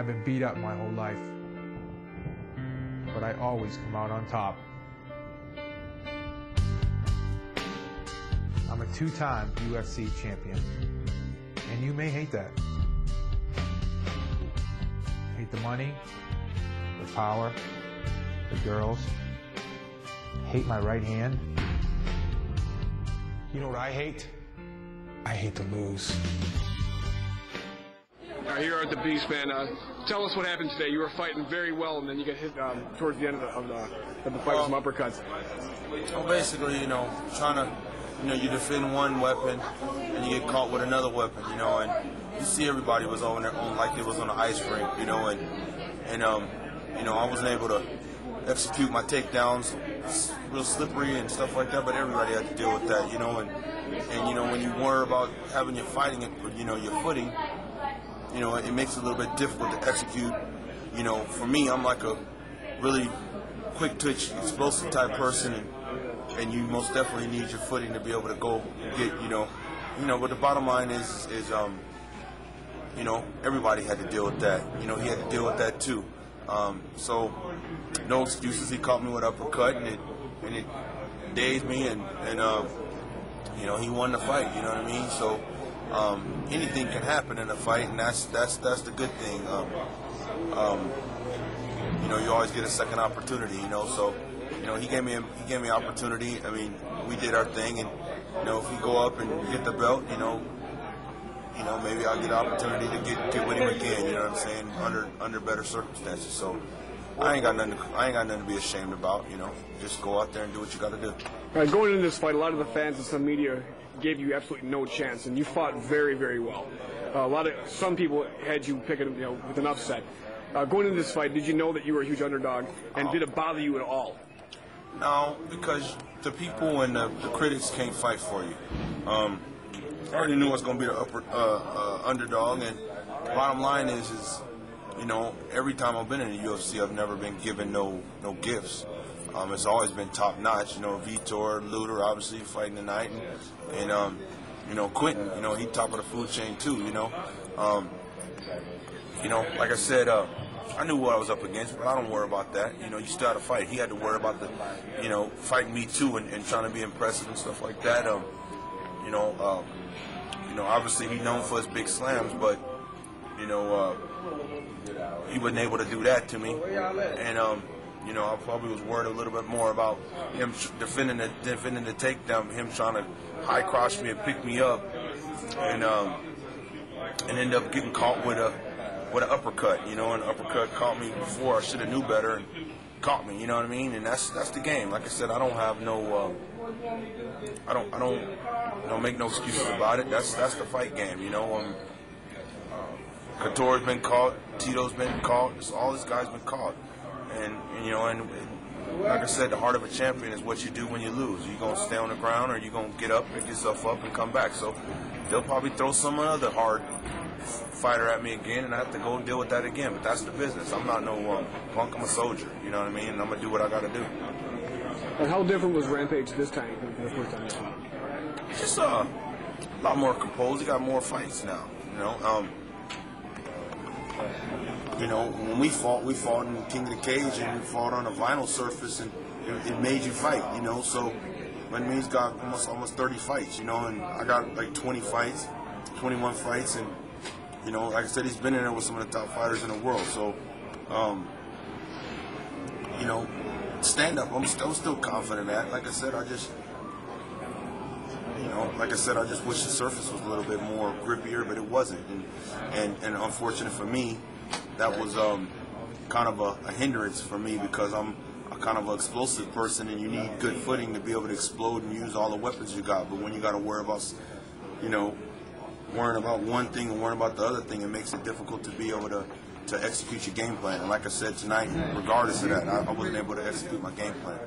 I've been beat up my whole life, but I always come out on top. I'm a two-time UFC champion, and you may hate that. Hate the money, the power, the girls. Hate my right hand. You know what I hate? I hate to lose. Here at the Beastman, tell us what happened today. You were fighting very well, and then you got hit towards the end of the fight with some uppercuts. Well, basically, trying to, you defend one weapon, and you get caught with another weapon, and you see everybody was on their own like it was on an ice rink, and I wasn't able to execute my takedowns. It's real slippery and stuff like that, but everybody had to deal with that, and when you worry about having your fighting, your footing, it makes it a little bit difficult to execute. For me, I'm like a really quick twitch, explosive type person, and you most definitely need your footing to be able to go get, but the bottom line is everybody had to deal with that. He had to deal with that too. So no excuses. He caught me with uppercut, and it dazed me, and he won the fight. You know what I mean? So anything can happen in a fight, and that's the good thing. You always get a second opportunity. So he gave me an opportunity. I mean, we did our thing, and if we go up and get the belt, maybe I'll get an opportunity to get with him again. You know what I'm saying? Under better circumstances. So I ain't got nothing to be ashamed about. Just go out there and do what you got to do. All right, going into this fight, a lot of the fans and some media gave you absolutely no chance, and you fought very, very well. Some people had you picking, with an upset. Going into this fight, did you know that you were a huge underdog, and did it bother you at all? No, because the people and the critics can't fight for you. I already knew I was going to be the underdog, and the bottom line is every time I've been in the UFC, I've never been given no gifts. It's always been top notch. Vitor, Luder, obviously fighting tonight, and Quentin. He top of the food chain too. Like I said, I knew what I was up against, but I don't worry about that. You still had to fight. He had to worry about fighting me too, and trying to be impressive and stuff like that. Obviously he's known for his big slams, but he wasn't able to do that to me, and I probably was worried a little bit more about him defending the takedown, him trying to high cross me and pick me up, and end up getting caught with an uppercut. An uppercut caught me before I should have knew better and caught me. You know what I mean? And that's the game. Like I said, I don't have no. I don't make no excuses about it. That's the fight game. Couture's been caught, Tito's been caught, all these guys been caught, and like I said, the heart of a champion is what you do when you lose. You're gonna stay on the ground, or you're gonna get up, pick yourself up, and come back. So they'll probably throw some other hard fighter at me again, and I have to go deal with that again. But that's the business. I'm not no punk. I'm a soldier. You know what I mean? And I'm gonna do what I gotta do. And how different was Rampage this time from the first time? Just a lot more composed. He got more fights now. When we fought in King of the Cage, and we fought on a vinyl surface, and it made you fight. So that means he's got almost 30 fights. And I got like 21 fights, and like I said, he's been in there with some of the top fighters in the world. So, stand up. I'm still confident in that. Like I said, I just wish the surface was a little bit more grippier, but it wasn't. And unfortunate for me, that was kind of a hindrance for me, because I'm kind of an explosive person, and you need good footing to be able to explode and use all the weapons you got. But when you got to worry about, worrying about one thing and worrying about the other thing, it makes it difficult to be able to execute your game plan. And like I said tonight, regardless of that, I wasn't able to execute my game plan.